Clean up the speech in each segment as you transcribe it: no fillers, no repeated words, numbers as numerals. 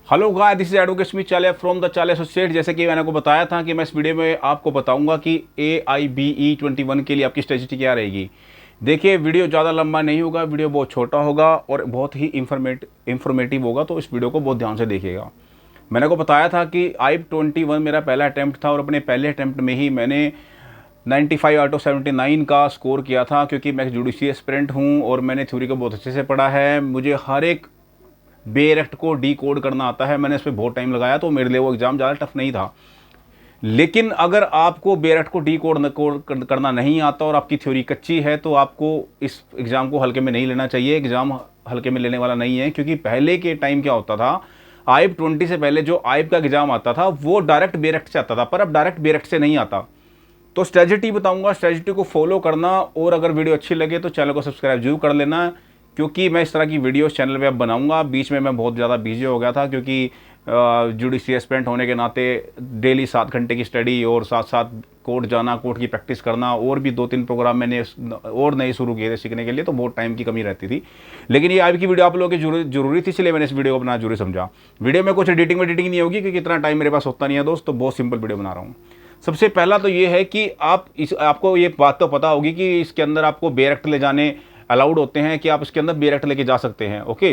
Hello guys, this is advocate Smith चाले from the चाले associate. जैसे कि मैंने को बताया था कि मैं इस वीडियो में आपको बताऊंगा कि AIBE 21 के लिए आपकी स्ट्रेटजी क्या रहेगी। देखिए, वीडियो ज़्यादा लंबा नहीं होगा, वीडियो बहुत छोटा होगा और बहुत ही इंफॉर्मेटिव होगा, तो इस वीडियो को बहुत ध्यान से देखिएगा। मैंने को बताया था कि AIB 21 मेरा पहला अटैम्प्ट था और अपने पहले अटैम्प्ट में ही मैंने 95 आउट ऑफ 79 का स्कोर किया था, क्योंकि मैं जुडिशियल एस्पिरेंट हूँ और मैंने थ्योरी को बहुत अच्छे से पढ़ा है। मुझे हर एक बेरेक्ट को डी कोड करना आता है। मैंने इस पर बहुत टाइम लगाया, तो मेरे लिए वो एग्ज़ाम ज़्यादा टफ नहीं था। लेकिन अगर आपको बेरेक्ट को डी कोड करना नहीं आता और आपकी थ्योरी कच्ची है, तो आपको इस एग्ज़ाम को हल्के में नहीं लेना चाहिए। एग्ज़ाम हल्के में लेने वाला नहीं है, क्योंकि पहले के टाइम क्या होता था, AIB 20 से पहले जो AIB का एग्ज़ाम आता था वो डायरेक्ट बेरेक्ट से आता था, पर अब डायरेक्ट बेरेक्ट से नहीं आता। तो स्ट्रेटजी बताऊंगा, स्ट्रेटजी को फॉलो करना, और अगर वीडियो अच्छी लगे तो चैनल को सब्सक्राइब जरूर कर लेना, क्योंकि मैं इस तरह की वीडियो चैनल पे अब बनाऊंगा। बीच में मैं बहुत ज़्यादा बिजी हो गया था, क्योंकि जुडिशियल एस्पिरेंट होने के नाते डेली 7 घंटे की स्टडी और साथ साथ कोर्ट जाना, कोर्ट की प्रैक्टिस करना, और भी 2-3 प्रोग्राम मैंने और नए शुरू किए थे सीखने के लिए, तो बहुत टाइम की कमी रहती थी। लेकिन ये आज की वीडियो आप लोगों की जरूरी थी, इसलिए मैंने इस वीडियो को अपना जरूरी समझा। वीडियो में कुछ एडिटिंग नहीं होगी, क्योंकि इतना टाइम मेरे पास होता नहीं है दोस्त, तो बहुत सिंपल वीडियो बना रहा हूँ। सबसे पहला तो ये है कि आपको ये बात तो पता होगी कि इसके अंदर आपको बेरेक्ट ले जाने अलाउड होते हैं, कि आप इसके अंदर बेरेक्ट लेके जा सकते हैं। ओके,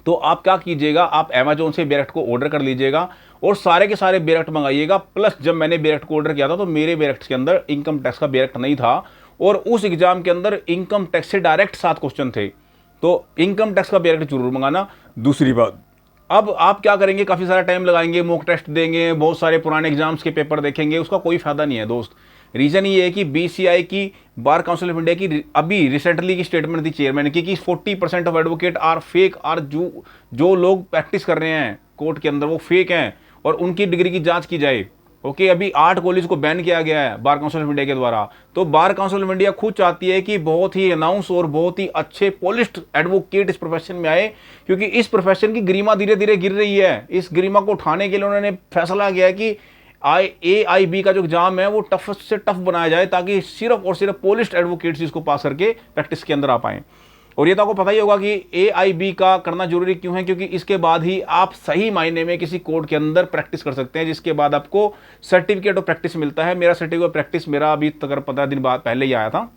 तो आप क्या कीजिएगा, आप अमेजोन से बेरेक्ट को ऑर्डर कर लीजिएगा और सारे के सारे बेरेक्ट मंगाइएगा। प्लस जब मैंने बेरेक्ट को ऑर्डर किया था तो मेरे बेरेक्ट के अंदर इनकम टैक्स का बेरेक्ट नहीं था, और उस एग्जाम के अंदर इनकम टैक्स से डायरेक्ट 7 क्वेश्चन थे, तो इनकम टैक्स का बेरेक्ट जरूर मंगाना। दूसरी बात, अब आप क्या करेंगे, काफ़ी सारा टाइम लगाएंगे, मॉक टेस्ट देंगे, बहुत सारे पुराने एग्जाम्स के पेपर देखेंगे, उसका कोई फायदा नहीं है दोस्त। रीज़न ये है कि BCI की, बार काउंसिल ऑफ इंडिया की, अभी रिसेंटली की स्टेटमेंट थी चेयरमैन की कि 40% of advocate are fake, are जो लोग प्रैक्टिस कर रहे हैं कोर्ट के अंदर वो फेक हैं, और उनकी डिग्री की जांच की जाए। ओके, अभी 8 कॉलेज को बैन किया गया है बार काउंसिल ऑफ इंडिया के द्वारा। तो बार काउंसिल ऑफ इंडिया खुद चाहती है कि बहुत ही अनाउंस और बहुत ही अच्छे पॉलिश्ड एडवोकेट इस प्रोफेशन में आए, क्योंकि इस प्रोफेशन की गरिमा धीरे धीरे गिर रही है। इस गरिमा को उठाने के लिए उन्होंने फैसला किया कि AIB का जो एग्जाम है वो टफेस्ट से टफ बनाया जाए, ताकि सिर्फ और सिर्फ पॉलिश्ड एडवोकेट्स इसको पास करके प्रैक्टिस के अंदर आ पाएं। और ये तो आपको पता ही होगा कि AIB का करना जरूरी क्यों है, क्योंकि इसके बाद ही आप सही मायने में किसी कोर्ट के अंदर प्रैक्टिस कर सकते हैं, जिसके बाद आपको सर्टिफिकेट ऑफ प्रैक्टिस मिलता है। मेरा सर्टिफिकेट ऑफ प्रैक्टिस मेरा अभी तक 15 दिन बाद पहले ही आया था।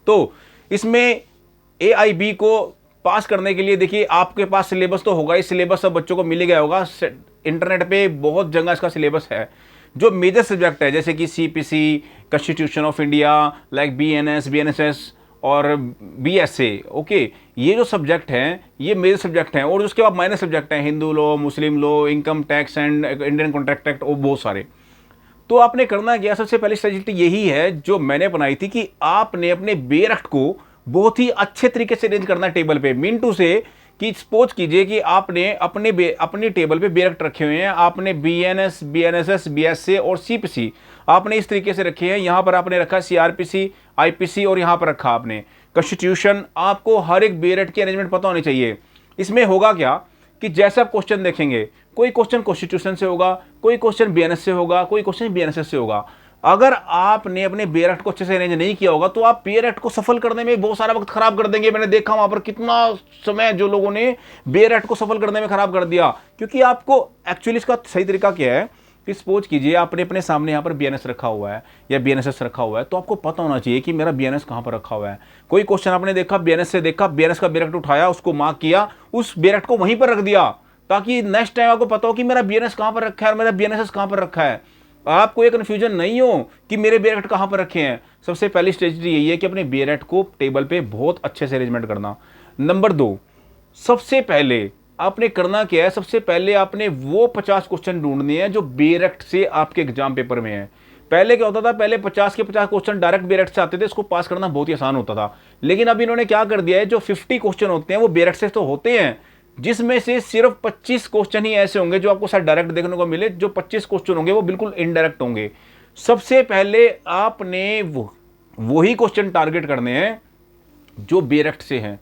तो इसमें AIB को पास करने के लिए देखिए, आपके पास सिलेबस तो होगा, इस सिलेबस सब बच्चों को मिल गया होगा। इंटरनेट पे बहुत जगह इसका सिलेबस है। जो मेजर सब्जेक्ट है, जैसे कि CPC, constitution of India, like BNS, BNSS और BSA, ओके, ये जो सब्जेक्ट हैं ये मेजर सब्जेक्ट हैं, और उसके बाद माइनर सब्जेक्ट हैं, Hindu law, Muslim law, income tax and Indian contract act, और बहुत सारे। तो आपने करना क्या, सबसे पहली स्ट्रेटजी यही है जो मैंने अपनाई थी, कि आपने अपने बेरेक्ट को बहुत ही अच्छे तरीके से अरेंज करना है टेबल पे। मीन टू से कि सपोज कीजिए कि आपने अपनी टेबल पे बेरेक्ट रखे हुए हैं, आपने BNS, BNSS, BSA और CPC आपने इस तरीके से रखे हैं। यहां पर आपने रखा CRPC, IPC, और यहां पर रखा आपने कॉन्स्टिट्यूशन। आपको हर एक बेरेक्ट की अरेंजमेंट पता होनी चाहिए। इसमें होगा क्या कि जैसे आप क्वेश्चन देखेंगे, कोई क्वेश्चन कॉन्स्टिट्यूशन से होगा, कोई क्वेश्चन BNS से होगा, कोई क्वेश्चन BNSS से होगा। अगर आपने अपने बेरेक्ट को अच्छे से अरेंज नहीं किया होगा, तो आप बेरेक्ट को सफल करने में बहुत सारा वक्त खराब कर देंगे। मैंने देखा वहां पर कितना समय जो लोगों ने बेरेक्ट को सफल करने में खराब कर दिया, क्योंकि आपको एक्चुअली इसका सही तरीका क्या है कि सपोज कीजिए आपने अपने सामने यहाँ पर BNS रखा हुआ है या BNSS रखा हुआ है, तो आपको पता होना चाहिए कि मेरा BNS कहाँ पर रखा हुआ है। कोई क्वेश्चन आपने देखा, BNS से देखा, BNS का बेरेक्ट उठाया, उसको मार्क किया, उस बेरेक्ट को वहीं पर रख दिया, ताकि नेक्स्ट टाइम आपको पता हो कि मेरा BNS कहाँ पर रखा है और मेरा BNSS कहाँ पर रखा है। आपको ये कन्फ्यूजन नहीं हो कि मेरे बेरेक्ट कहाँ पर रखे हैं। सबसे पहली स्ट्रेटजी यही है कि अपने बेरेक्ट को टेबल पे बहुत अच्छे से अरेंजमेंट करना। नंबर 2, सबसे पहले आपने करना क्या है, सबसे पहले आपने वो 50 क्वेश्चन ढूंढने हैं जो बेरेक्ट से आपके एग्जाम पेपर में है। पहले क्या होता था, पहले 50 के 50 क्वेश्चन डायरेक्ट बेरेक्ट से आते थे, इसको पास करना बहुत ही आसान होता था। लेकिन अब इन्होंने क्या कर दिया है, जो 50 क्वेश्चन होते हैं वो बेरेक्ट से तो होते हैं, जिसमें से सिर्फ 25 क्वेश्चन ही ऐसे होंगे जो आपको शायद डायरेक्ट देखने को मिले। जो 25 क्वेश्चन होंगे वो बिल्कुल इनडायरेक्ट होंगे। सबसे पहले आपने वही क्वेश्चन टारगेट करने हैं जो बेरेक्ट से हैं।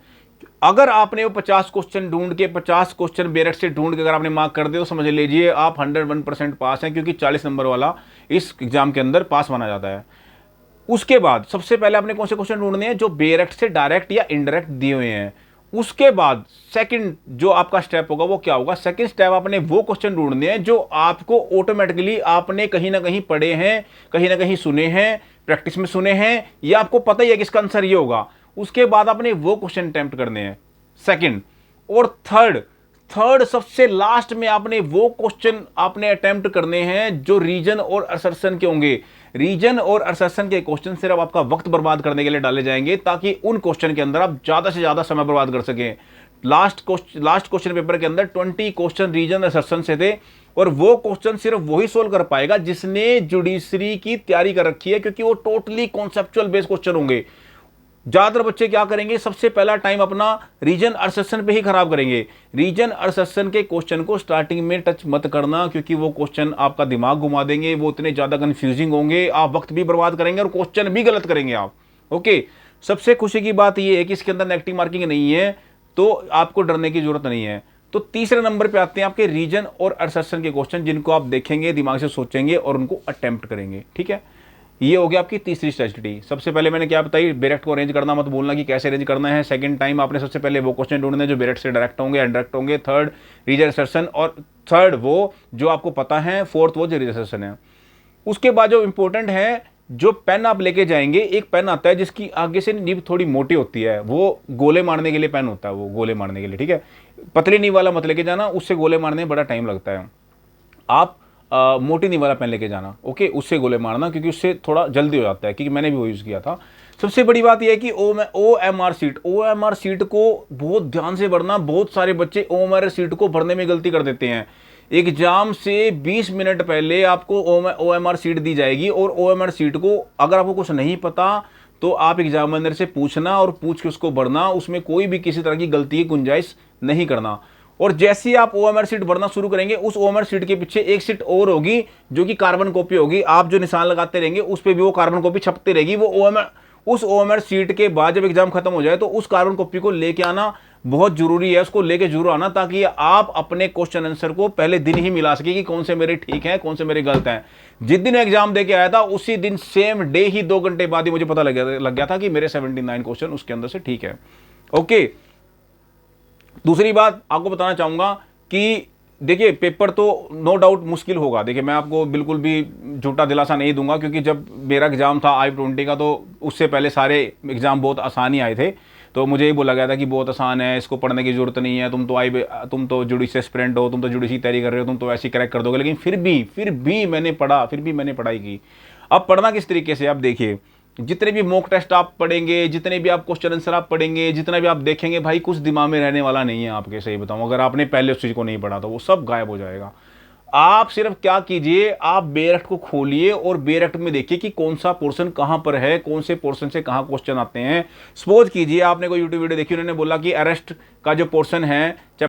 अगर आपने वो 50 क्वेश्चन ढूंढ के 50 क्वेश्चन बेरेक्ट से ढूंढ के अगर आपने मार्क कर दिया, तो समझ लीजिए आप 101% पास हैं, क्योंकि 40 नंबर वाला इस एग्जाम के अंदर पास माना जाता है। उसके बाद सबसे पहले आपने कौन से क्वेश्चन ढूंढने हैं जो बेरेक्ट से डायरेक्ट या इनडायरेक्ट दिए हुए हैं, उसके बाद सेकंड जो आपका स्टेप होगा वो क्या होगा, सेकंड स्टेप आपने वो क्वेश्चन ढूंढने हैं जो आपको ऑटोमेटिकली आपने कहीं ना कहीं पढ़े हैं, कहीं ना कहीं सुने हैं, प्रैक्टिस में सुने हैं, या आपको पता ही है कि इसका आंसर ये होगा। उसके बाद आपने वो क्वेश्चन अटेम्प्ट करने हैं, सेकंड। और थर्ड सबसे लास्ट में आपने वो क्वेश्चन आपने अटेम्प्ट करने हैं जो रीजन और असर्शन के होंगे। रीजन और असर्शन के क्वेश्चन सिर्फ आपका वक्त बर्बाद करने के लिए डाले जाएंगे, ताकि उन क्वेश्चन के अंदर आप ज्यादा से ज्यादा समय बर्बाद कर सकें। लास्ट क्वेश्चन पेपर के अंदर 20 क्वेश्चन रीजन असर्शन से थे, और वो क्वेश्चन सिर्फ वही सोल्व कर पाएगा जिसने जुडिशरी की तैयारी कर रखी है, क्योंकि वो टोटली कॉन्सेप्चुअल बेस्ड क्वेश्चन होंगे। ज्यादातर बच्चे क्या करेंगे, सबसे पहला टाइम अपना रीजन और सेशन पे ही खराब करेंगे। रीजन और सेशन के क्वेश्चन को स्टार्टिंग में टच मत करना, क्योंकि वो क्वेश्चन आपका दिमाग घुमा देंगे, वो इतने ज्यादा कंफ्यूजिंग होंगे, आप वक्त भी बर्बाद करेंगे और क्वेश्चन भी गलत करेंगे आप। ओके, सबसे खुशी की बात यह है कि इसके अंदर नेगेटिव मार्किंग नहीं है, तो आपको डरने की जरूरत नहीं है। तो तीसरे नंबर पे आते हैं आपके रीजन और असर्शन के क्वेश्चन, जिनको आप देखेंगे, दिमाग से सोचेंगे और उनको अटेम्प्ट करेंगे। ठीक है, ये हो गया आपकी तीसरी स्ट्रेटजी। सबसे पहले मैंने क्या बताई, डायरेक्ट को अरेंज करना मत भूलना कि कैसे अरेंज करना है। सेकंड टाइम आपने सबसे पहले वो क्वेश्चन ढूंढने हैं जो डायरेक्ट से डायरेक्ट होंगे, इनडायरेक्ट होंगे। थर्ड रीजन असर्शन, और थर्ड वो जो आपको पता है। फोर्थ वो जो रीजन असर्शन है। उसके बाद जो इंपॉर्टेंट है, जो पेन आप लेके जाएंगे, एक पेन आता है जिसकी आगे से निब थोड़ी मोटी होती है, वो गोले मारने के लिए पेन होता है, वो गोले मारने के लिए। ठीक है, पतली नीब वाला मत लेके जाना, उससे गोले मारने में बड़ा टाइम लगता है। आप मोटी नी वाला पेन लेके जाना, ओके, उससे गोले मारना, क्योंकि उससे थोड़ा जल्दी हो जाता है, क्योंकि मैंने भी वो यूज़ किया था। सबसे बड़ी बात यह है कि OMR सीट को बहुत ध्यान से भरना। बहुत सारे बच्चे OMR सीट को भरने में गलती कर देते हैं। एग्जाम से 20 मिनट पहले आपको OMR सीट दी जाएगी, और OMR सीट को अगर आपको कुछ नहीं पता तो आप एग्जामिनर से पूछना, और पूछ के उसको भरना। उसमें कोई भी किसी तरह की गलती की गुंजाइश नहीं करना। और जैसे ही आप OMR सीट भरना शुरू करेंगे, उस OMR सीट के पीछे एक सीट और होगी जो कि कार्बन कॉपी होगी। आप जो निशान लगाते रहेंगे उस पर भी वो कार्बन कॉपी छपती रहेगी। उस OMR सीट के बाद जब एग्जाम खत्म हो जाए तो उस कार्बन कॉपी को लेके आना बहुत जरूरी है। उसको लेके जरूर आना, ताकि आप अपने क्वेश्चन आंसर को पहले दिन ही मिला सके कि कौन से मेरे ठीक हैं, कौन से मेरे गलत हैं। जिस दिन एग्जाम देके आया था उसी दिन सेम डे ही 2 घंटे बाद ही मुझे पता लग गया था कि मेरे 79 क्वेश्चन उसके अंदर से ठीक है। ओके, दूसरी बात आपको बताना चाहूंगा कि देखिए, पेपर तो नो डाउट मुश्किल होगा। देखिए, मैं आपको बिल्कुल भी झूठा दिलासा नहीं दूंगा, क्योंकि जब मेरा एग्जाम था I-20 का, तो उससे पहले सारे एग्जाम बहुत आसान ही आए थे। तो मुझे ये बोला गया था कि बहुत आसान है, इसको पढ़ने की जरूरत नहीं है, तुम तो जुडिशरी एस्पिरेंट हो, तुम तो जुडिशरी तैयारी कर रहे हो, तुम तो ऐसे क्रैक कर दोगे। लेकिन फिर भी मैंने पढ़ा, फिर भी मैंने पढ़ाई की। अब पढ़ना किस तरीके से, आप देखिए, जितने भी मॉक टेस्ट आप पढ़ेंगे, जितने भी आप क्वेश्चन आंसर आप पढ़ेंगे, जितना भी आप देखेंगे, भाई कुछ दिमाग में रहने वाला नहीं है आपके। सही बताऊं, अगर आपने पहले उस चीज को नहीं पढ़ा तो वो सब गायब हो जाएगा। आप सिर्फ क्या कीजिए, आप बेरेक्ट को खोलिए और बेरेक्ट में देखिए कि कौन सा पोर्शन कहां पर है, कौन से पोर्शन से कहां क्वेश्चन आते हैं। सपोज कीजिए आपने कोई यूट्यूब वीडियो देखी, उन्होंने बोला कि अरेस्ट का जो पोर्शन है